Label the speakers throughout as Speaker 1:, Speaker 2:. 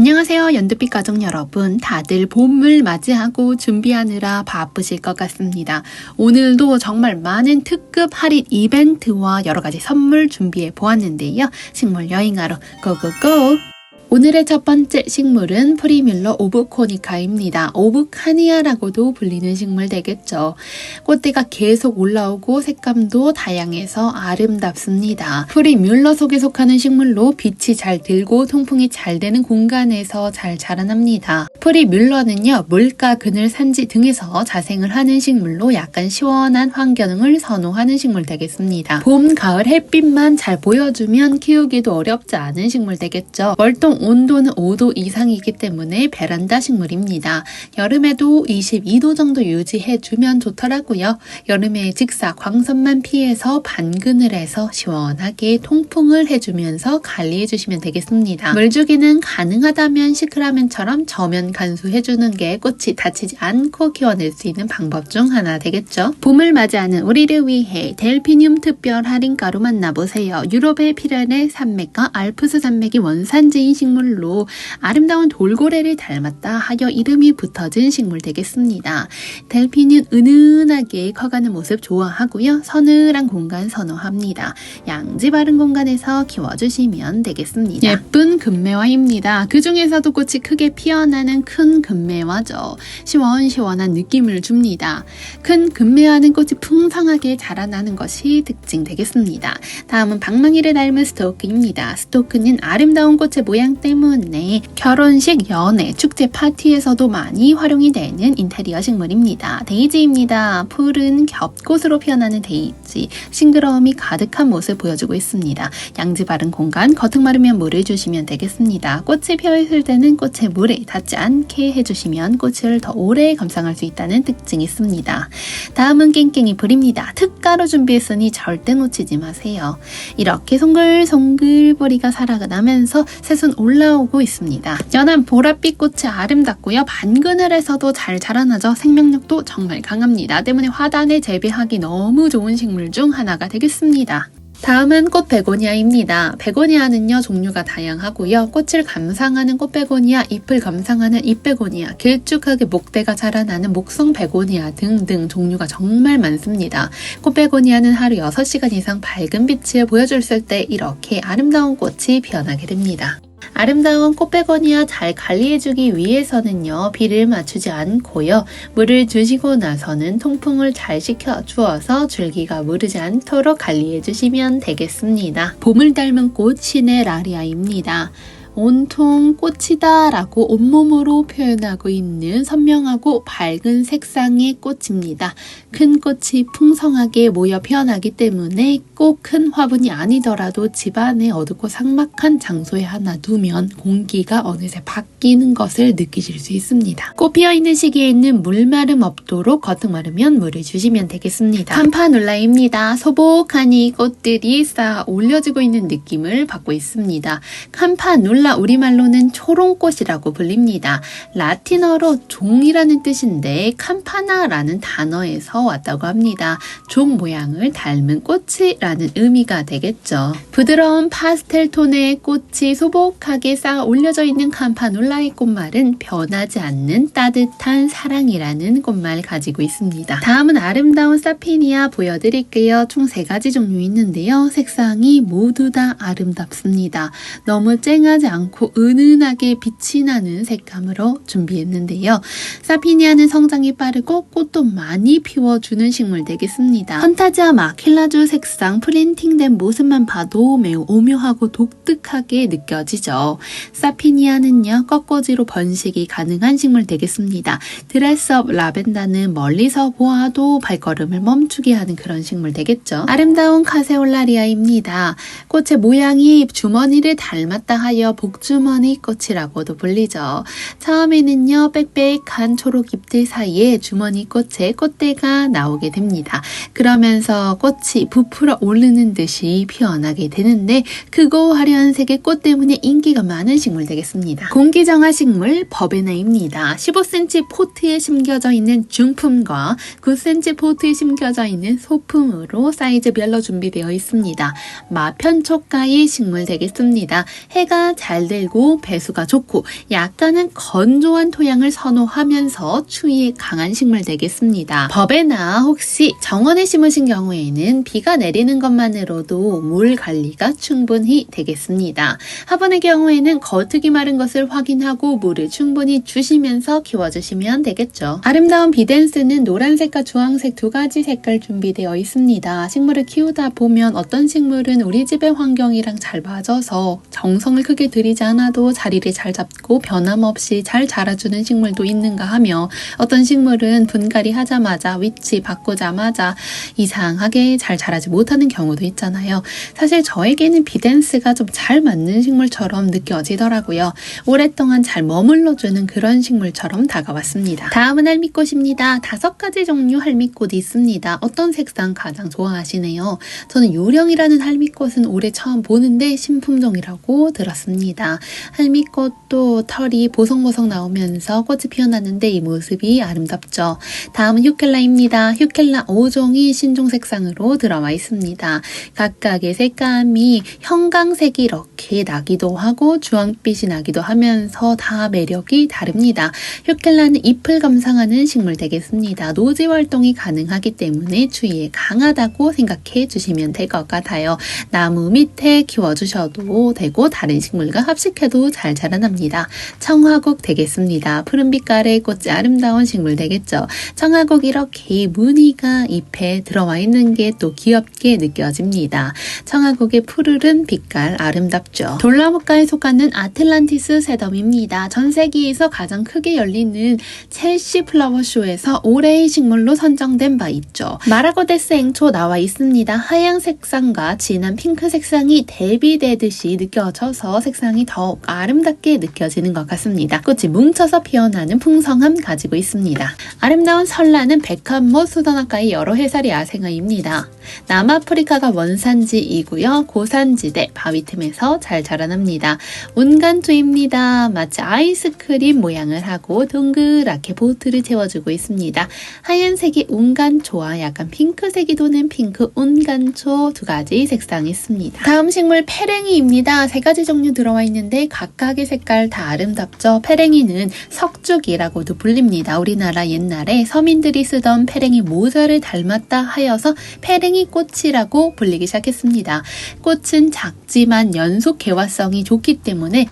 Speaker 1: 안녕하세요, 연두빛 가족 여러분. 다들 봄을 맞이하고 준비하느라 바쁘실 것 같습니다. 오늘도 정말 많은 특급 할인 이벤트와 여러가지 선물 준비해 보았는데요. 식물 여행하러 고고고! 오늘의 첫 번째 식물은 프리뮬러 오브코니카입니다. 오브카니아라고도 불리는 식물 되겠죠. 꽃대가 계속 올라오고 색감도 다양해서 아름답습니다. 프리뮬러 속에 속하는 식물로 빛이 잘 들고 통풍이 잘 되는 공간에서 잘 자라납니다. 프리뮬러는요, 물가, 그늘, 산지 등에서 자생을 하는 식물로 약간 시원한 환경을 선호하는 식물 되겠습니다. 봄, 가을 햇빛만 잘 보여주면 키우기도 어렵지 않은 식물 되겠죠. 월동 온도는 5도 이상이기 때문에 베란다 식물입니다. 여름에도 22도 정도 유지해주면 좋더라고요. 여름에 직사, 광선만 피해서 반그늘에서 시원하게 통풍을 해주면서 관리해주시면 되겠습니다. 물주기는 가능하다면 시크라멘처럼 저면 간수해주는 게 꽃이 다치지 않고 키워낼 수 있는 방법 중 하나 되겠죠. 봄을 맞이하는 우리를 위해 델피늄 특별 할인가로 만나보세요. 유럽의 피레네 산맥과 알프스 산맥이 원산지인 식물로 아름다운 돌고래를 닮았다 하여 이름이 붙어진 식물 되겠습니다. 델피늄 은은하게 커가는 모습 좋아하고요. 서늘한 공간 선호합니다. 양지 바른 공간에서 키워주시면 되겠습니다. 예쁜 금매화입니다. 그 중에서도 꽃이 크게 피어나는 큰 금매화죠. 시원시원한 느낌을 줍니다. 큰 금매화는 꽃이 풍성하게 자라나는 것이 특징 되겠습니다. 다음은 방망이를 닮은 스토크입니다. 스토크는 아름다운 꽃의 모양 때문에 결혼식, 연애, 축제, 파티에서도 많이 활용이 되는 인테리어 식물입니다. 데이지입니다. 푸른 겹꽃으로 피어나는 데이지, 싱그러움이 가득한 모습을 보여주고 있습니다. 양지 바른 공간, 겉흙 마르면 물을 주시면 되겠습니다. 꽃이 피어있을 때는 꽃에 물에 닿지 않게 해주시면 꽃을 더 오래 감상할 수 있다는 특징이 있습니다. 다음은 깽깽이 불입니다. 특가로 준비했으니 절대 놓치지 마세요. 이렇게 송글송글 뿌리가 살아나면서 새순 올라오고 있습니다. 연한 보랏빛 꽃이 아름답고요. 반그늘에서도 잘 자라나죠. 생명력도 정말 강합니다. 때문에 화단에 재배하기 너무 좋은 식물 중 하나가 되겠습니다. 다음은 꽃 베고니아입니다. 베고니아는요, 종류가 다양하고요. 꽃을 감상하는 꽃 베고니아, 잎을 감상하는 잎 베고니아, 길쭉하게 목대가 자라나는 목성 베고니아 등등 종류가 정말 많습니다. 꽃 베고니아는 하루 6시간 이상 밝은 빛을 보여줬을 때 이렇게 아름다운 꽃이 피어나게 됩니다. 아름다운 꽃 베고니아 잘 관리해주기 위해서는요, 비를 맞추지 않고요, 물을 주시고 나서는 통풍을 잘 시켜주어서 줄기가 무르지 않도록 관리해주시면 되겠습니다. 봄을 닮은 꽃 시네라리아입니다. 온통 꽃이다 라고 온몸으로 표현하고 있는 선명하고 밝은 색상의 꽃입니다. 큰 꽃이 풍성하게 모여 피어나기 때문에 꼭 큰 화분이 아니더라도 집안에 어둡고 삭막한 장소에 하나 두면 공기가 어느새 바뀌는 것을 느끼실 수 있습니다. 꽃 피어있는 시기에는 물마름 없도록 겉흙 마르면 물을 주시면 되겠습니다. 캄파눌라입니다. 소복하니 꽃들이 쌓아 올려지고 있는 느낌을 받고 있습니다. 캄파눌라, 우리말로는 초롱꽃이라고 불립니다. 라틴어로 종이라는 뜻인데 캄파나라는 단어에서 왔다고 합니다. 종 모양을 닮은 꽃이라는 의미가 되겠죠. 부드러운 파스텔 톤의 꽃이 소복하게 쌓아 올려져 있는 캄파눌라의 꽃말은 변하지 않는 따뜻한 사랑이라는 꽃말 가지고 있습니다. 다음은 아름다운 사피니아 보여드릴게요. 총 3가지 종류 있는데요. 색상이 모두 다 아름답습니다. 너무 쨍하지 않고 은은하게 빛이 나는 색감으로 준비했는데요. 사피니아는 성장이 빠르고 꽃도 많이 피워주는 식물 되겠습니다. 판타지아 마킬라주 색상 프린팅된 모습만 봐도 매우 오묘하고 독특하게 느껴지죠. 사피니아는요, 꺾어지로 번식이 가능한 식물 되겠습니다. 드레스업 라벤더는 멀리서 보아도 발걸음을 멈추게 하는 그런 식물 되겠죠. 아름다운 카세올라리아입니다. 꽃의 모양이 주머니를 닮았다 하여 복주머니 꽃이라고도 불리죠. 처음에는요, 빽빽한 초록 잎들 사이에 주머니 꽃에 꽃대가 나오게 됩니다. 그러면서 꽃이 부풀어 오르는 듯이 피어나게 되는데 크고 화려한 색의 꽃 때문에 인기가 많은 식물 되겠습니다. 공기정화 식물 버베나입니다. 15cm 포트에 심겨져 있는 중품과 9cm 포트에 심겨져 있는 소품으로 사이즈별로 준비되어 있습니다. 마편촉가의 식물 되겠습니다. 해가 잘 잘 들고 배수가 좋고 약간은 건조한 토양을 선호하면서 추위에 강한 식물 되겠습니다. 법에나 혹시 정원에 심으신 경우에는 비가 내리는 것만으로도 물 관리가 충분히 되겠습니다. 화분의 경우에는 겉흙이 마른 것을 확인하고 물을 충분히 주시면서 키워주시면 되겠죠. 아름다운 비덴스는 노란색과 주황색 두 가지 색깔 준비되어 있습니다. 식물을 키우다 보면 어떤 식물은 우리 집의 환경이랑 잘 맞아서 정성을 크게 들이지 않아도 자리를 잘 잡고 변함없이 잘 자라주는 식물도 있는가 하며 어떤 식물은 분갈이 하자마자 위치 바꾸자마자 이상하게 잘 자라지 못하는 경우도 있잖아요. 사실 저에게는 비덴스가 좀 잘 맞는 식물처럼 느껴지더라고요. 오랫동안 잘 머물러주는 그런 식물처럼 다가왔습니다. 다음은 할미꽃입니다. 5가지 종류 할미꽃이 있습니다. 어떤 색상 가장 좋아하시네요? 저는 유령이라는 할미꽃은 올해 처음 보는데 신품종이라고 들었습니다. 할미꽃도 털이 보송보송 나오면서 꽃이 피어났는데 이 모습이 아름답죠. 다음은 휴켈라입니다. 휴켈라 5종이 신종 색상으로 들어와 있습니다. 각각의 색감이 형광색이 이렇게 나기도 하고 주황빛이 나기도 하면서 다 매력이 다릅니다. 휴켈라는 잎을 감상하는 식물 되겠습니다. 노지 활동이 가능하기 때문에 추위에 강하다고 생각해 주시면 될 것 같아요. 나무 밑에 키워주셔도 되고 다른 식물과 합식해도 잘 자라납니다. 청화국 되겠습니다. 푸른빛깔의 꽃이 아름다운 식물 되겠죠. 청화국 이렇게 무늬가 잎에 들어와 있는 게 또 귀엽게 느껴집니다. 청화국의 푸르른 빛깔 아름답죠. 돌나무과에 속하는 아틀란티스 세덤입니다. 전 세계에서 가장 크게 열리는 첼시 플라워쇼에서 올해의 식물로 선정된 바 있죠. 마라고데스 앵초 나와 있습니다. 하얀 색상과 진한 핑크 색상이 대비되듯이 느껴져서 색상이 더욱 아름답게 느껴지는 것 같습니다. 꽃이 뭉쳐서 피어나는 풍성함 가지고 있습니다. 아름다운 설라는 백합모 수더나과의 여러 해살이 야생화입니다. 남아프리카가 원산지이고요. 고산지대 바위 틈에서 잘 자라납니다. 운간조입니다. 마치 아이스크림 모양을 하고 동그랗게 보트를 채워주고 있습니다. 하얀색이 운간초와 약간 핑크색이 도는 핑크 운간초 두 가지 색상이 있습니다. 다음 식물 페랭이입니다. 3가지 종류 들어와 있는데 각각의 색깔 다 아름답죠. 페랭이는 석죽이라고도 불립니다. 우리나라 옛날에 서민들이 쓰던 페랭이 모자를 닮았다 하여서 페랭이 꽃이라고 불리기 시작했습니다. 꽃은 작지만 연속 개화성이 좋기 때문에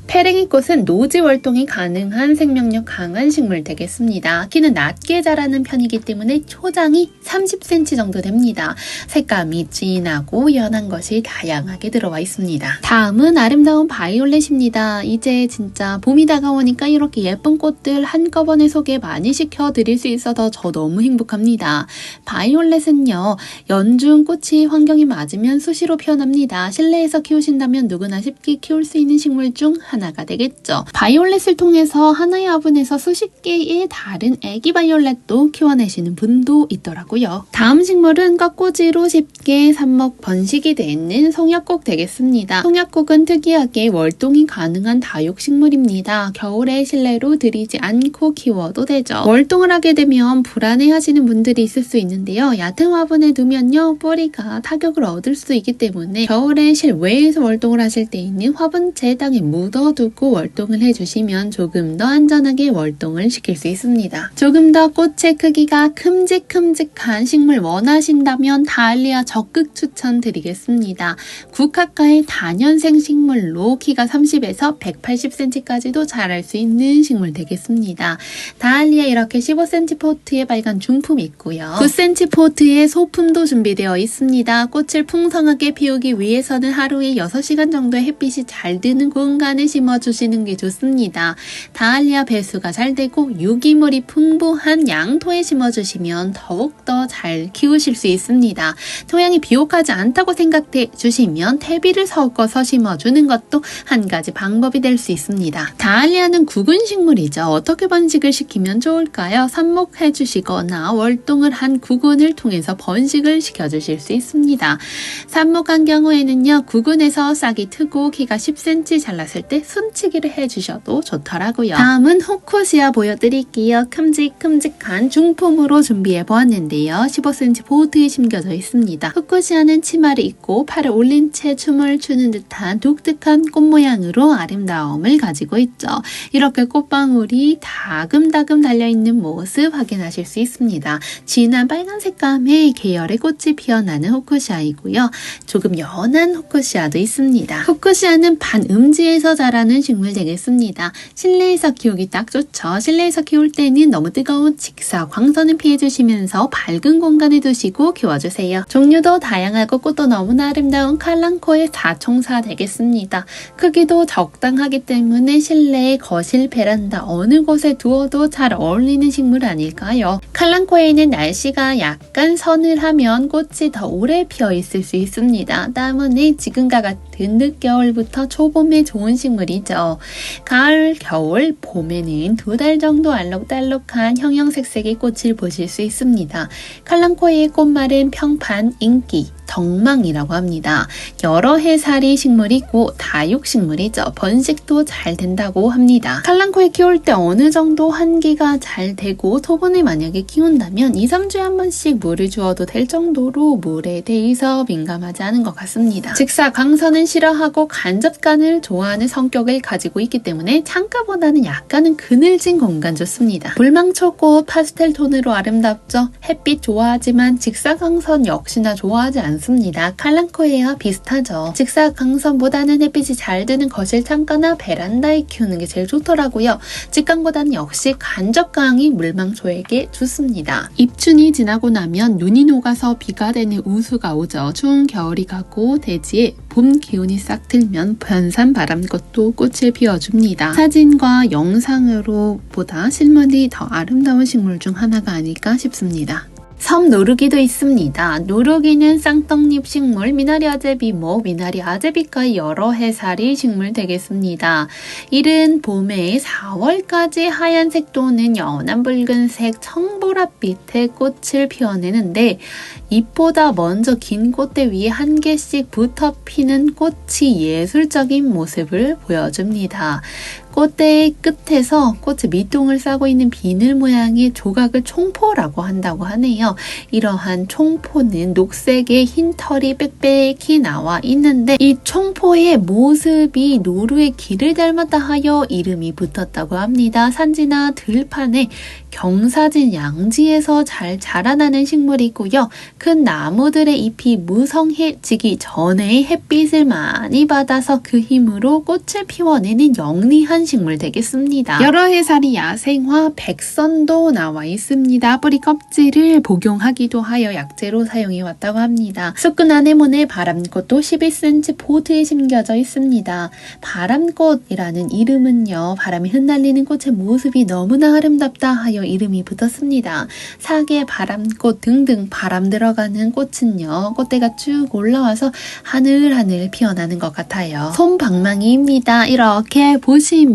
Speaker 1: 페랭이 꽃은 노지 활동이 가능한 생명력 강한 식물 되겠습니다. 키는 낮게 자라는 편이기 때문에 초장이 30cm 정도 됩니다. 색감이 진하고 연한 것이 다양하게 들어와 있습니다. 다음은 아름다운 바이올렛입니다. 이제 진짜 봄이 다가오니까 이렇게 예쁜 꽃들 한꺼번에 소개 많이 시켜드릴 수 있어서 저 너무 행복합니다. 바이올렛은요, 연중 꽃이 환경이 맞으면 수시로 피어납니다. 실내에서 키우신다면 누구나 쉽게 키울 수 있는 식물 중 하나가 되겠죠. 바이올렛을 통해서 하나의 화분에서 수십 개의 다른 애기 바이올렛도 키워내시는 분도 있더라고요. 다음 식물은 꺾꽂이로 쉽게 삽목 번식이 되는 송약국 되겠습니다. 송약국은 특이하게 월동이 가능한 다육식물입니다. 겨울에 실내로 들이지 않고 키워도 되죠. 월동을 하게 되면 불안해하시는 분들이 있을 수 있는데요. 얕은 화분에 두면요, 뿌리가 타격을 얻을 수 있기 때문에 겨울에 실외에서 월동을 하실 때 있는 화분째 땅에 묻어두고 월동을 해주시면 조금 더 안전하게 월동을 시킬 수 있습니다. 조금 더 꽃의 크기가 큼직큼직한 식물 원하신다면 다알리아 적극 추천드리겠습니다. 국화과의 다년생 식물로 키가 30에서 180cm까지도 자랄 수 있는 식물 되겠습니다. 다알리아 이렇게 15cm 포트에 빨간 중품이 있고요. 9cm 포트에 소품도 준비되어 있습니다. 꽃을 풍성하게 피우기 위해서는 하루에 6시간 정도의 햇빛이 잘 드는 공간에 심어주시는 게 좋습니다. 다알리아 배수가 잘 되고 유기물이 풍부한 양토에 심어주시면 더욱더 잘 키우실 수 있습니다. 토양이 비옥하지 않다고 생각해 주시면 퇴비를 섞어서 심어주는 것도 한 가지 방법이 될 수 있습니다. 다알리아는 구근 식물이죠. 어떻게 번식을 시키면 좋을까요? 삽목해 주시거나 월동을 한 구근을 통해서 번식을 시켜주실 수 있습니다. 삽목한 경우에는요, 구근에서 싹이 트고 키가 10cm 잘랐을 때 순치기를 해주셔도 좋더라고요. 다음은 후쿠시아 보여드릴게요. 큼직큼직한 중품으로 준비해보았는데요. 15cm 보트에 심겨져 있습니다. 후쿠시아는 치마를 입고 팔을 올린 채 춤을 추는 듯한 독특한 꽃 모양으로 아름다움을 가지고 있죠. 이렇게 꽃방울이 다금다금 달려있는 모습 확인하실 수 있습니다. 진한 빨간 색감의 계열의 꽃이 피어나는 후쿠시아이고요. 조금 연한 후쿠시아도 있습니다. 후쿠시아는 반음지에서 자라는 식물 되겠습니다. 실내에서 키우기 딱 좋죠. 실내에서 키울 때는 너무 뜨거운 직사, 광선을 피해주시면서 밝은 공간에 두시고 키워주세요. 종류도 다양하고 꽃도 너무나 아름다운 칼랑코의 사총사 되겠습니다. 크기도 적당하기 때문에 실내, 거실, 베란다 어느 곳에 두어도 잘 어울리는 식물 아닐까요? 칼랑코에는 날씨가 약간 서늘하면 꽃이 더 오래 피어 있을 수 있습니다. 때문에 지금과 같은 늦겨울부터 초봄에 좋은 식물이죠. 가을, 겨울, 봄에는 2달 정도 알록달록한 형형색색의 꽃을 보실 수 있습니다. 칼랑코의 꽃말은 평판, 인기, 덕망이라고 합니다. 여러 해살이 식물이고 다육식물이죠. 번식도 잘 된다고 합니다. 칼랑코에 키울 때 어느 정도 환기가 잘 되고 토분을 만약에 키운다면 2-3주에 한 번씩 물을 주어도 될 정도로 물에 대해서 민감하지 않은 것 같습니다. 직사, 광선은 싫어하고 간접간을 좋아하는 성격을 가지고 있기 때문에 창가보다는 약간은 그늘진 공간 좋습니다. 불망초꽃 파스텔 톤으로 아름답죠. 햇빛 좋아하지만 직사광선 역시나 좋아하지 않습니다. 칼랑코에와 비슷하죠. 직사광선보다는 햇빛이 잘 드는 거실 창가나 베란다에 키우는 게 제일 좋더라고요. 직광보다는 역시 간접광이 물망초에게 좋습니다. 입춘이 지나고 나면 눈이 녹아서 비가 되는 우수가 오죠. 추운 겨울이 가고 대지에 봄 기운이 싹 들면 변산 바람꽃도 꽃을 피워줍니다. 사진과 영상으로 보다 실물이 더 아름다운 식물 중 하나가 아닐까 싶습니다. 섬 노루기도 있습니다. 노루기는 쌍떡잎 식물, 미나리 아제비모, 미나리 아제비과의 여러 해살이 식물 되겠습니다. 이른 봄에 4월까지 하얀색 또는 연한 붉은색 청보랏빛의 꽃을 피워내는데 잎보다 먼저 긴 꽃대 위에 한 개씩 붙어 피는 꽃이 예술적인 모습을 보여줍니다. 꽃대의 끝에서 꽃의 밑동을 싸고 있는 비늘 모양의 조각을 총포라고 한다고 하네요. 이러한 총포는 녹색의 흰 털이 빽빽히 나와 있는데 이 총포의 모습이 노루의 길을 닮았다 하여 이름이 붙었다고 합니다. 산지나 들판에 경사진 양지에서 잘 자라나는 식물이고요. 큰 나무들의 잎이 무성해지기 전에 햇빛을 많이 받아서 그 힘으로 꽃을 피워내는 영리한 식물 되겠습니다. 여러 해살이 야생화 백선도 나와 있습니다. 뿌리 껍질을 복용하기도 하여 약재로 사용해 왔다고 합니다. 숲근 아네모네 바람꽃도 11cm 보드에 심겨져 있습니다. 바람꽃이라는 이름은요, 바람이 흩날리는 꽃의 모습이 너무나 아름답다 하여 이름이 붙었습니다. 사계, 바람꽃 등등 바람 들어가는 꽃은요, 꽃대가 쭉 올라와서 하늘하늘 피어나는 것 같아요. 솜방망이입니다. 이렇게 보시면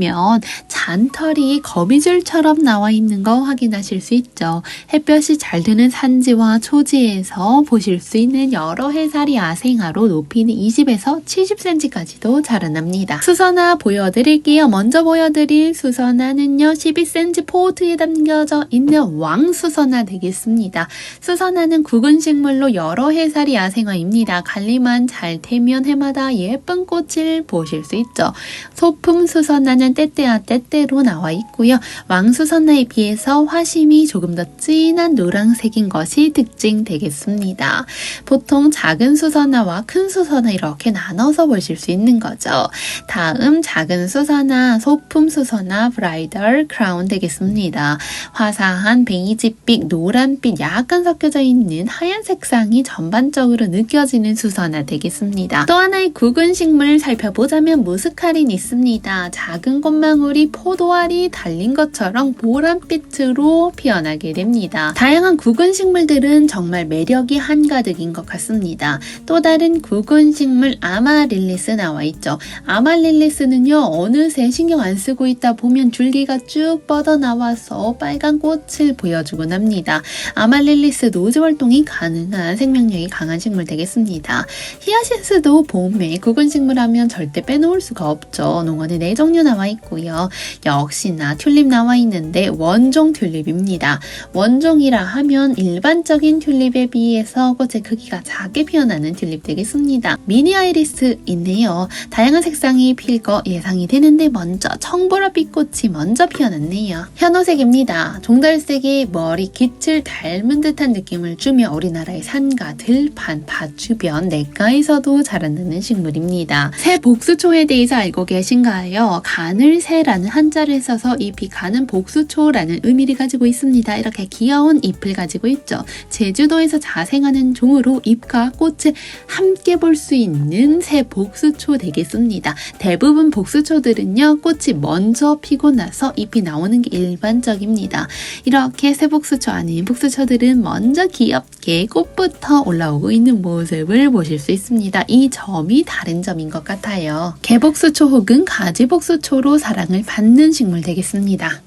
Speaker 1: 잔털이 거미줄처럼 나와 있는 거 확인하실 수 있죠. 햇볕이 잘 드는 산지와 초지에서 보실 수 있는 여러 해살이 야생화로 높이는 20에서 70cm까지도 자라납니다. 수선화 보여드릴게요. 먼저 보여드릴 수선화는요, 12cm 포트에 담겨져 있는 왕수선화 되겠습니다. 수선화는 구근식물로 여러 해살이 야생화입니다. 관리만 잘 되면 해마다 예쁜 꽃을 보실 수 있죠. 소품 수선화는 때때와 때때로 나와 있고요. 왕수선화에 비해서 화심이 조금 더 진한 노란색인 것이 특징 되겠습니다. 보통 작은 수선화와 큰 수선화 이렇게 나눠서 보실 수 있는 거죠. 다음 작은 수선화, 소품 수선화, 브라이덜 크라운 되겠습니다. 화사한 베이지빛, 노란빛 약간 섞여져 있는 하얀 색상이 전반적으로 느껴지는 수선화 되겠습니다. 또 하나의 구근식물 살펴보자면 무스카린 있습니다. 작은 꽃망울이 포도알이 달린 것처럼 보랏빛으로 피어나게 됩니다. 다양한 구근식물들은 정말 매력이 한가득인 것 같습니다. 또 다른 구근식물 아마릴리스 나와 있죠. 아마릴리스는요, 어느새 신경 안 쓰고 있다 보면 줄기가 쭉 뻗어나와서 빨간 꽃을 보여주곤 합니다. 아마릴리스 노즈 활동이 가능한 생명력이 강한 식물 되겠습니다. 히아신스도 봄에 굵은 식물하면 절대 빼놓을 수가 없죠. 농원에 4종류 나와 있고요. 역시나 튤립 나와 있는데 원종 튤립입니다. 원종이라 하면 일반적인 튤립에 비해서 꽃의 크기가 작게 피어나는 튤립 되겠습니다. 미니 아이리스 있네요. 다양한 색상이 필 거 예상이 되는데 먼저 청보라빛 꽃이 먼저 피어났네요. 현호색입니다. 종달색의 머리 깃을 닮은 듯한 느낌을 주며 우리나라의 산과 들판, 밭 주변 냇가에서도 자란다는 식물입니다. 새 복수초에 대해서 알고 계신가요? 가늘새라는 한자를 써서 잎이 가는 복수초라는 의미를 가지고 있습니다. 이렇게 귀여운 잎을 가지고 있죠. 제주도에서 자생하는 종으로 잎과 꽃을 함께 볼 수 있는 새 복수초 되겠습니다. 대부분 복수초들은요, 꽃이 먼저 피고 나서 잎이 나오는 게 일반적입니다. 이렇게 새 복수초 아닌 복수초들은 먼저 귀엽게 꽃부터 올라오고 있는 모습을 보실 수 있습니다. 이 점이 다른 점인 것 같아요. 개복수초 혹은 가지복수초로 사랑을 받는 식물 되겠습니다.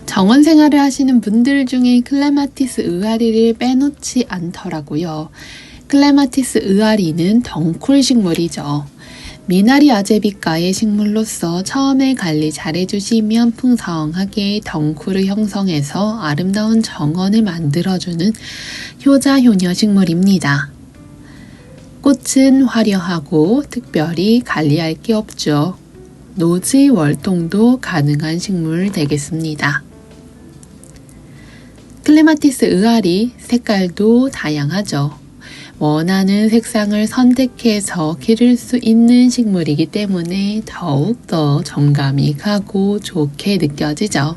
Speaker 1: 정원 생활을 하시는 분들 중에 클레마티스 의아리를 빼놓지 않더라고요. 클레마티스 의아리는 덩쿨 식물이죠. 미나리 아제비과의 식물로서 처음에 관리 잘해주시면 풍성하게 덩쿨을 형성해서 아름다운 정원을 만들어주는 효자효녀 식물입니다. 꽃은 화려하고 특별히 관리할 게 없죠. 노지 월동도 가능한 식물 되겠습니다. 클레마티스 의아리 색깔도 다양하죠. 원하는 색상을 선택해서 기를 수 있는 식물이기 때문에 더욱더 정감이 가고 좋게 느껴지죠.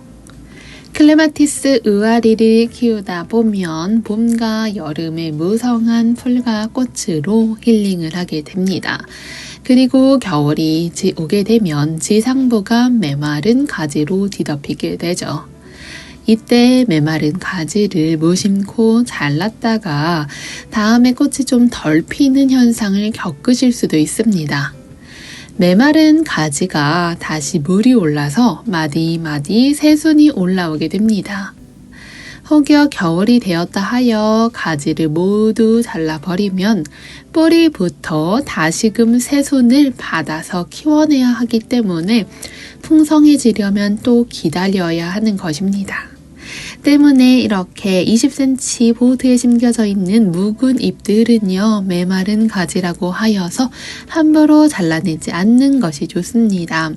Speaker 1: 클레마티스 의아리를 키우다 보면 봄과 여름의 무성한 풀과 꽃으로 힐링을 하게 됩니다. 그리고 겨울이 오게 되면 지상부가 메마른 가지로 뒤덮이게 되죠. 이때 메마른 가지를 무심코 잘랐다가 다음에 꽃이 좀 덜 피는 현상을 겪으실 수도 있습니다. 메마른 가지가 다시 물이 올라서 마디마디 새순이 올라오게 됩니다. 혹여 겨울이 되었다 하여 가지를 모두 잘라버리면 뿌리부터 다시금 새순을 받아서 키워내야 하기 때문에 풍성해지려면 또 기다려야 하는 것입니다. 때문에 이렇게 20cm 보드에 심겨져 있는 묵은 잎들은요, 메마른 가지라고 하여서 함부로 잘라내지 않는 것이 좋습니다.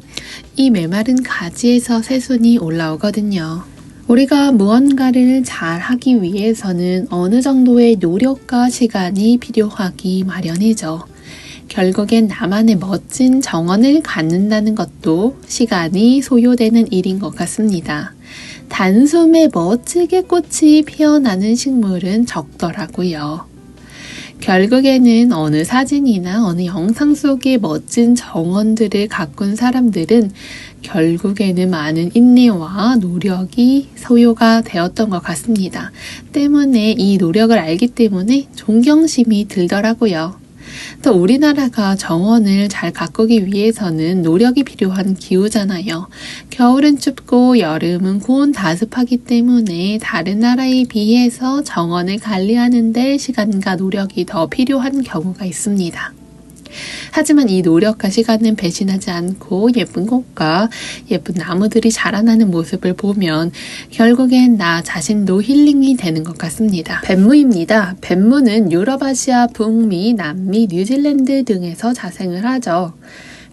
Speaker 1: 이 메마른 가지에서 새순이 올라오거든요. 우리가 무언가를 잘 하기 위해서는 어느 정도의 노력과 시간이 필요하기 마련이죠. 결국엔 나만의 멋진 정원을 갖는다는 것도 시간이 소요되는 일인 것 같습니다. 단숨에 멋지게 꽃이 피어나는 식물은 적더라고요. 결국에는 어느 사진이나 어느 영상 속의 멋진 정원들을 가꾼 사람들은 결국에는 많은 인내와 노력이 소요가 되었던 것 같습니다. 때문에 이 노력을 알기 때문에 존경심이 들더라고요. 또 우리나라가 정원을 잘 가꾸기 위해서는 노력이 필요한 기후잖아요. 겨울은 춥고 여름은 고온다습하기 때문에 다른 나라에 비해서 정원을 관리하는 데 시간과 노력이 더 필요한 경우가 있습니다. 하지만 이 노력과 시간은 배신하지 않고 예쁜 꽃과 예쁜 나무들이 자라나는 모습을 보면 결국엔 나 자신도 힐링이 되는 것 같습니다. 뱀무입니다. 뱀무는 유럽, 아시아, 북미, 남미, 뉴질랜드 등에서 자생을 하죠.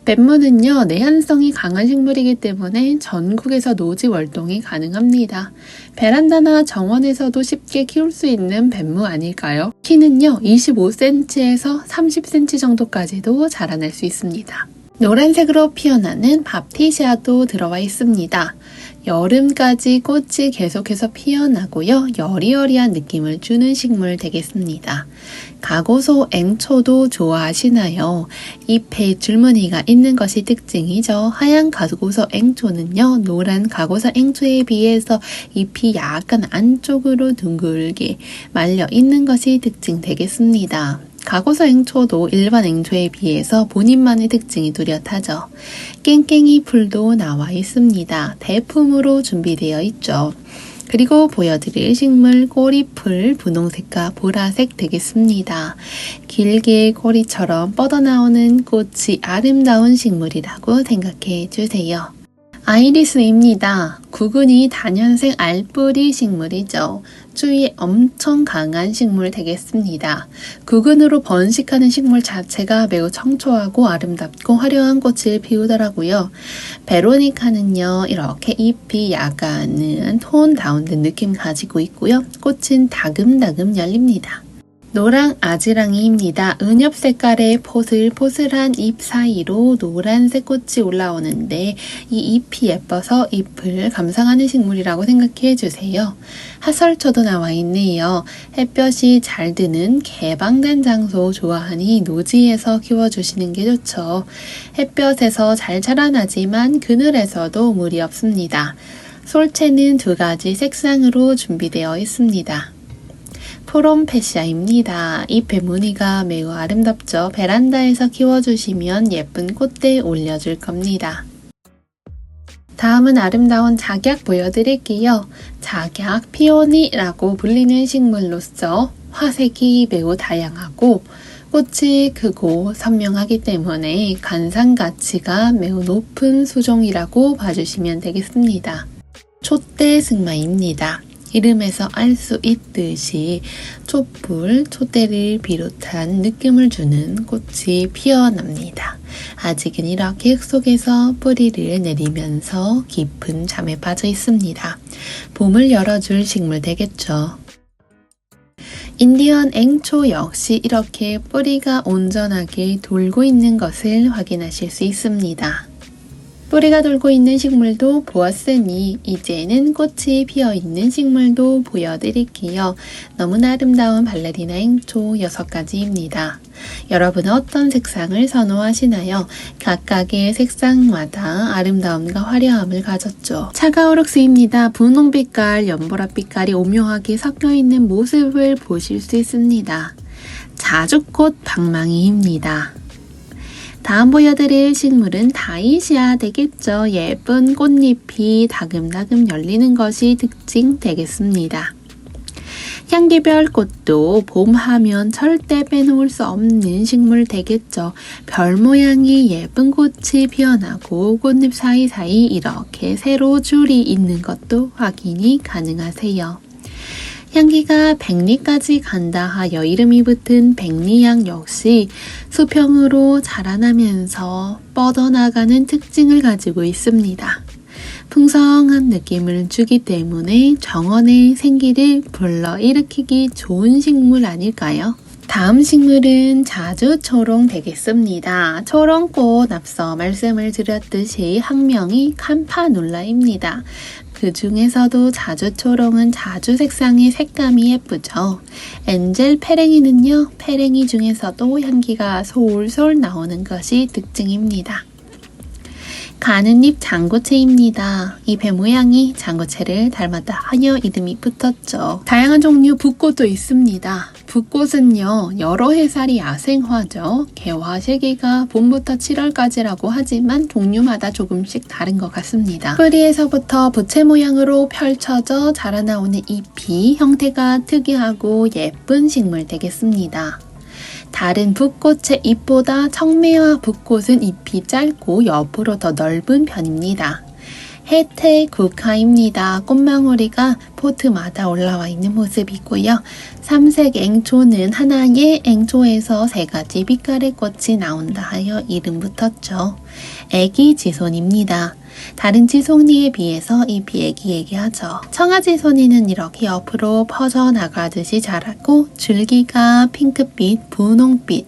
Speaker 1: 뱀무는요, 내한성이 강한 식물이기 때문에 전국에서 노지 월동이 가능합니다. 베란다나 정원에서도 쉽게 키울 수 있는 뱀무 아닐까요? 키는요, 25cm에서 30cm 정도까지도 자라날 수 있습니다. 노란색으로 피어나는 밥티시아도 들어와 있습니다. 여름까지 꽃이 계속해서 피어나고요. 여리여리한 느낌을 주는 식물 되겠습니다. 가고소 앵초도 좋아하시나요? 잎에 줄무늬가 있는 것이 특징이죠. 하얀 가고소 앵초는요, 노란 가고소 앵초에 비해서 잎이 약간 안쪽으로 둥글게 말려 있는 것이 특징 되겠습니다. 가고서 앵초도 일반 앵초에 비해서 본인만의 특징이 뚜렷하죠. 깽깽이 풀도 나와 있습니다. 대품으로 준비되어 있죠. 그리고 보여드릴 식물 꼬리풀 분홍색과 보라색 되겠습니다. 길게 꼬리처럼 뻗어나오는 꽃이 아름다운 식물이라고 생각해 주세요. 아이리스입니다. 구근이 다년생 알뿌리 식물이죠. 추위에 엄청 강한 식물 되겠습니다. 구근으로 번식하는 식물 자체가 매우 청초하고 아름답고 화려한 꽃을 피우더라고요. 베로니카는요, 이렇게 잎이 약간은 톤 다운된 느낌 가지고 있고요. 꽃은 다금다금 열립니다. 노랑 아지랑이입니다. 은엽 색깔의 포슬포슬한 잎 사이로 노란색 꽃이 올라오는데 이 잎이 예뻐서 잎을 감상하는 식물이라고 생각해 주세요. 하설초도 나와 있네요. 햇볕이 잘 드는 개방된 장소 좋아하니 노지에서 키워주시는 게 좋죠. 햇볕에서 잘 자라나지만 그늘에서도 무리 없습니다. 솔채는 2가지 색상으로 준비되어 있습니다. 프롬페시아입니다. 잎의 무늬가 매우 아름답죠. 베란다에서 키워주시면 예쁜 꽃대에 올려줄 겁니다. 다음은 아름다운 작약 보여드릴게요. 작약 피오니라고 불리는 식물로서 화색이 매우 다양하고 꽃이 크고 선명하기 때문에 관상 가치가 매우 높은 수종이라고 봐주시면 되겠습니다. 촛대승마입니다. 이름에서 알 수 있듯이 촛불, 촛대를 비롯한 느낌을 주는 꽃이 피어납니다. 아직은 이렇게 흙 속에서 뿌리를 내리면서 깊은 잠에 빠져 있습니다. 봄을 열어줄 식물 되겠죠. 인디언 앵초 역시 이렇게 뿌리가 온전하게 돌고 있는 것을 확인하실 수 있습니다. 뿌리가 돌고 있는 식물도 보았으니 이제는 꽃이 피어있는 식물도 보여드릴게요. 너무나 아름다운 발레리나 앵초 6가지입니다. 여러분은 어떤 색상을 선호하시나요? 각각의 색상마다 아름다움과 화려함을 가졌죠. 차가우룩스입니다. 분홍빛깔, 연보라빛깔이 오묘하게 섞여있는 모습을 보실 수 있습니다. 자주꽃 방망이입니다. 다음 보여드릴 식물은 다이시아 되겠죠. 예쁜 꽃잎이 다금다금 열리는 것이 특징 되겠습니다. 향기별 꽃도 봄하면 절대 빼놓을 수 없는 식물 되겠죠. 별 모양의 예쁜 꽃이 피어나고 꽃잎 사이사이 이렇게 세로 줄이 있는 것도 확인이 가능하세요. 향기가 백리까지 간다 하여 이름이 붙은 백리향 역시 수평으로 자라나면서 뻗어나가는 특징을 가지고 있습니다. 풍성한 느낌을 주기 때문에 정원의 생기를 불러일으키기 좋은 식물 아닐까요? 다음 식물은 자주초롱 되겠습니다. 초롱꽃 앞서 말씀을 드렸듯이 학명이 캄파놀라입니다. 그 중에서도 자주초롱은 자주 색상의 색감이 예쁘죠. 엔젤 페랭이는요, 페랭이 중에서도 향기가 솔솔 나오는 것이 특징입니다. 가는잎 장고채입니다. 잎의 모양이 장고채를 닮았다 하여 이름이 붙었죠. 다양한 종류 붓꽃도 있습니다. 붓꽃은요, 여러 해살이 야생화죠. 개화 시기가 봄부터 7월까지라고 하지만 종류마다 조금씩 다른 것 같습니다. 뿌리에서부터 부채 모양으로 펼쳐져 자라나오는 잎이 형태가 특이하고 예쁜 식물 되겠습니다. 다른 붓꽃의 잎보다 청매화 붓꽃은 잎이 짧고 옆으로 더 넓은 편입니다. 혜태 국화입니다. 꽃망울이가 포트마다 올라와 있는 모습이고요. 삼색 앵초는 하나의 앵초에서 3가지 빛깔의 꽃이 나온다 하여 이름 붙었죠. 애기 지손입니다. 다른 지손이에 비해서 잎이 애기애기하죠. 청아지손이는 이렇게 옆으로 퍼져나가듯이 자라고 줄기가 핑크빛, 분홍빛,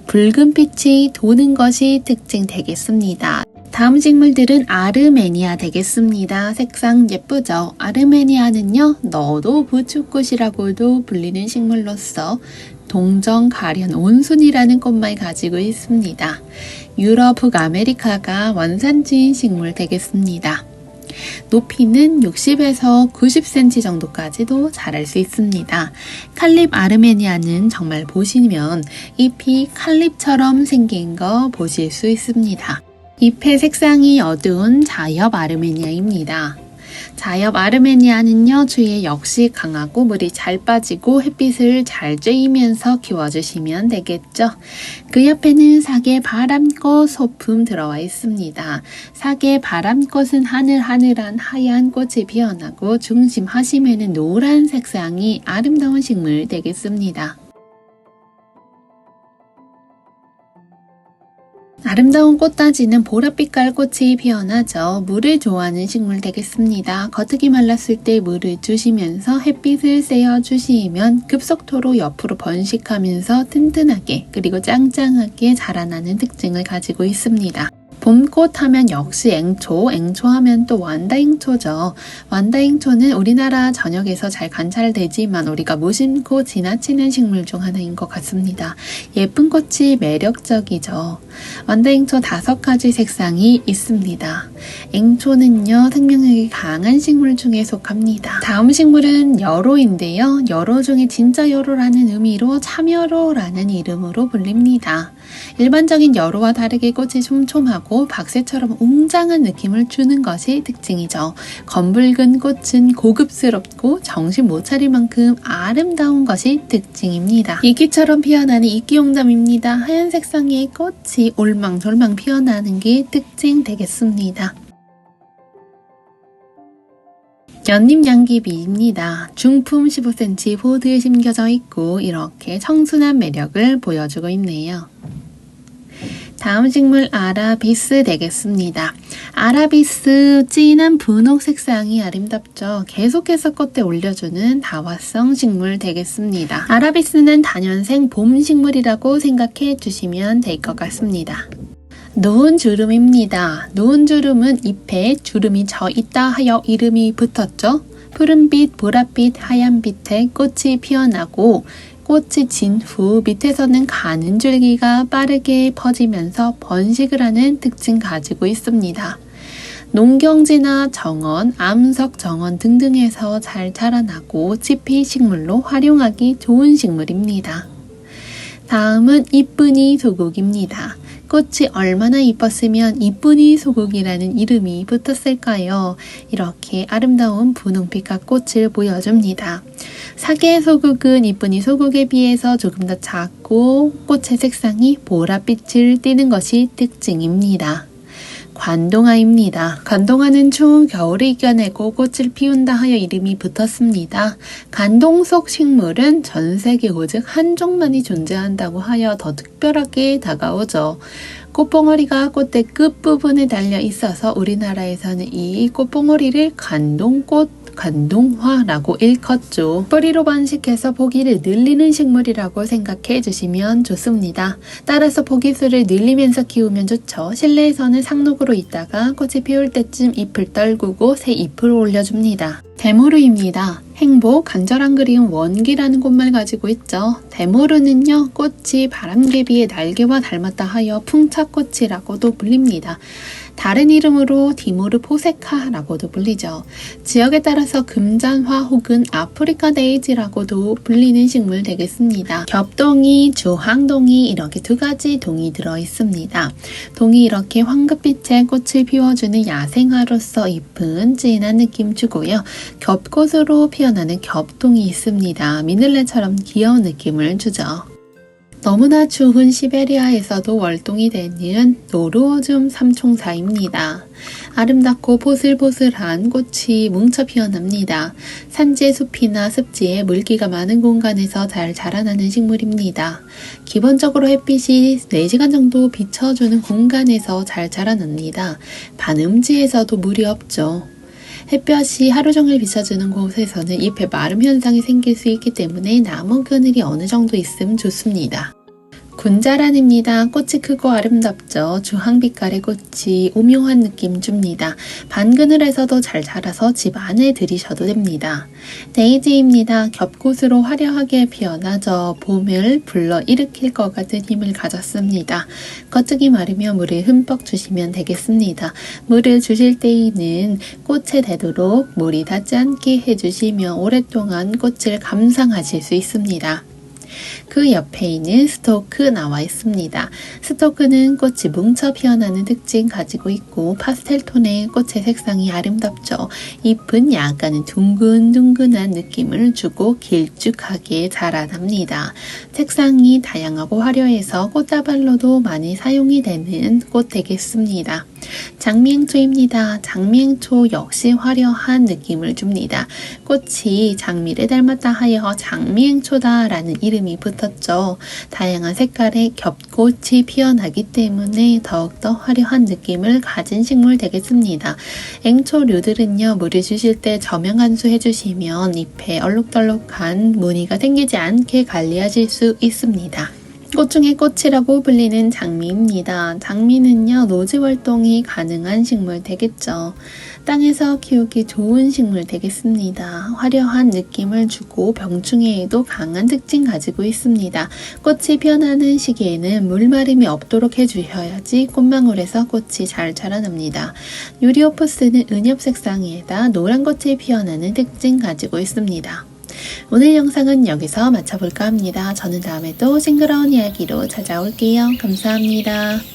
Speaker 1: 붉은빛이 도는 것이 특징 되겠습니다. 다음 식물들은 아르메니아 되겠습니다. 색상 예쁘죠? 아르메니아는요, 너도 부축꽃이라고도 불리는 식물로서 동정 가련 온순이라는 꽃말 가지고 있습니다. 유럽 북아메리카가 원산지인 식물 되겠습니다. 높이는 60에서 90cm 정도까지도 자랄 수 있습니다. 칼립 아르메니아는 정말 보시면 잎이 칼립처럼 생긴 거 보실 수 있습니다. 잎의 색상이 어두운 자엽 아르메니아입니다. 자엽 아르메니아는요, 주위에 역시 강하고 물이 잘 빠지고 햇빛을 잘 쬐이면서 키워주시면 되겠죠. 그 옆에는 사계 바람꽃 소품 들어와 있습니다. 사계 바람꽃은 하늘하늘한 하얀 꽃이 피어나고 중심 하심에는 노란 색상이 아름다운 식물 되겠습니다. 아름다운 꽃다지는 보랏빛깔 꽃이 피어나죠. 물을 좋아하는 식물 되겠습니다. 겉흙이 말랐을 때 물을 주시면서 햇빛을 쐬어주시면 급속도로 옆으로 번식하면서 튼튼하게 그리고 짱짱하게 자라나는 특징을 가지고 있습니다. 봄꽃 하면 역시 앵초, 앵초하면 또 완다앵초죠. 완다앵초는 우리나라 전역에서 잘 관찰되지만 우리가 무심코 지나치는 식물 중 하나인 것 같습니다. 예쁜 꽃이 매력적이죠. 완다앵초 5가지 색상이 있습니다. 앵초는요, 생명력이 강한 식물 중에 속합니다. 다음 식물은 여로인데요. 여로 중에 진짜 여로라는 의미로 참여로라는 이름으로 불립니다. 일반적인 여로와 다르게 꽃이 촘촘하고 박새처럼 웅장한 느낌을 주는 것이 특징이죠. 검붉은 꽃은 고급스럽고 정신 못 차릴 만큼 아름다운 것이 특징입니다. 이끼처럼 피어나는 이끼용담입니다. 하얀 색상의 꽃이 올망졸망 피어나는 게 특징 되겠습니다. 연잎양귀비입니다. 중품 15cm 보드에 심겨져 있고 이렇게 청순한 매력을 보여주고 있네요. 다음 식물 아라비스 되겠습니다. 아라비스 진한 분홍 색상이 아름답죠. 계속해서 꽃대 올려주는 다화성 식물 되겠습니다. 아라비스는 다년생 봄 식물이라고 생각해 주시면 될 것 같습니다. 노은 주름입니다. 노은 주름은 잎에 주름이 져 있다 하여 이름이 붙었죠. 푸른빛, 보랏빛, 하얀빛에 꽃이 피어나고 꽃이 진 후 밑에서는 가는 줄기가 빠르게 퍼지면서 번식을 하는 특징 가지고 있습니다. 농경지나 정원, 암석 정원 등등에서 잘 자라나고 지피 식물로 활용하기 좋은 식물입니다. 다음은 이쁜이 소국입니다. 꽃이 얼마나 이뻤으면 이쁜이 소국이라는 이름이 붙었을까요? 이렇게 아름다운 분홍빛과 꽃을 보여줍니다. 사계 소국은 이쁜이 소국에 비해서 조금 더 작고 꽃의 색상이 보랏빛을 띠는 것이 특징입니다. 관동화입니다. 관동화는 추운 겨울을 이겨내고 꽃을 피운다 하여 이름이 붙었습니다. 관동 속 식물은 전 세계 오직 한 종만이 존재한다고 하여 더 특별하게 다가오죠. 꽃봉오리가 꽃대 끝부분에 달려 있어서 우리나라에서는 이 꽃봉오리를 관동꽃, 관동화라고 일컫죠. 뿌리로 번식해서 포기를 늘리는 식물이라고 생각해 주시면 좋습니다. 따라서 포기수를 늘리면서 키우면 좋죠. 실내에서는 상록으로 있다가 꽃이 피울 때쯤 잎을 떨구고 새 잎을 올려줍니다. 데모르입니다. 행복, 간절한 그리움, 원기라는 꽃말 가지고 있죠. 데모르는요, 꽃이 바람개비의 날개와 닮았다 하여 풍차꽃이라고도 불립니다. 다른 이름으로 디모르 포세카라고도 불리죠. 지역에 따라서 금잔화 혹은 아프리카 데이지라고도 불리는 식물 되겠습니다. 겹동이, 주황동이 이렇게 2가지 동이 들어있습니다. 동이 이렇게 황급빛의 꽃을 피워주는 야생화로서 이쁜 진한 느낌 주고요. 겹꽃으로 피어나는 겹동이 있습니다. 미늘레처럼 귀여운 느낌을 주죠. 너무나 추운 시베리아에서도 월동이 되는 노르오즘 삼총사입니다. 아름답고 보슬보슬한 꽃이 뭉쳐 피어납니다. 산지의 숲이나 습지에 물기가 많은 공간에서 잘 자라나는 식물입니다. 기본적으로 햇빛이 4시간 정도 비춰주는 공간에서 잘 자라납니다. 반음지에서도 물이 없죠. 햇볕이 하루 종일 비춰주는 곳에서는 잎에 마름 현상이 생길 수 있기 때문에 나무 그늘이 어느 정도 있으면 좋습니다. 군자란입니다. 꽃이 크고 아름답죠. 주황빛깔의 꽃이 오묘한 느낌 줍니다. 반그늘에서도 잘 자라서 집 안에 들이셔도 됩니다. 데이지입니다. 겹꽃으로 화려하게 피어나죠. 봄을 불러일으킬 것 같은 힘을 가졌습니다. 겉흙이 마르면 물을 흠뻑 주시면 되겠습니다. 물을 주실 때에는 꽃에 대도록 물이 닿지 않게 해주시면 오랫동안 꽃을 감상하실 수 있습니다. 그 옆에 있는 스토크 나와 있습니다. 스토크는 꽃이 뭉쳐 피어나는 특징 가지고 있고 파스텔 톤의 꽃의 색상이 아름답죠. 잎은 약간은 둥근둥근한 느낌을 주고 길쭉하게 자라납니다. 색상이 다양하고 화려해서 꽃다발로도 많이 사용이 되는 꽃 되겠습니다. 장미행초입니다. 장미행초 역시 화려한 느낌을 줍니다. 꽃이 장미를 닮았다 하여 장미행초다 라는 이름이 붙었죠. 다양한 색깔의 겹꽃이 피어나기 때문에 더욱더 화려한 느낌을 가진 식물 되겠습니다. 행초류들은요, 물을 주실 때 저명 한수 해주시면 잎에 얼룩덜룩한 무늬가 생기지 않게 관리하실 수 있습니다. 꽃 중에 꽃이라고 불리는 장미입니다. 장미는요, 노지 활동이 가능한 식물 되겠죠. 땅에서 키우기 좋은 식물 되겠습니다. 화려한 느낌을 주고 병충해에도 강한 특징 가지고 있습니다. 꽃이 피어나는 시기에는 물마름이 없도록 해주셔야지 꽃망울에서 꽃이 잘 자라납니다. 유리오포스는 은엽 색상에다 노란 꽃이 피어나는 특징 가지고 있습니다. 오늘 영상은 여기서 마쳐볼까 합니다. 저는 다음에 또 싱그러운 이야기로 찾아올게요. 감사합니다.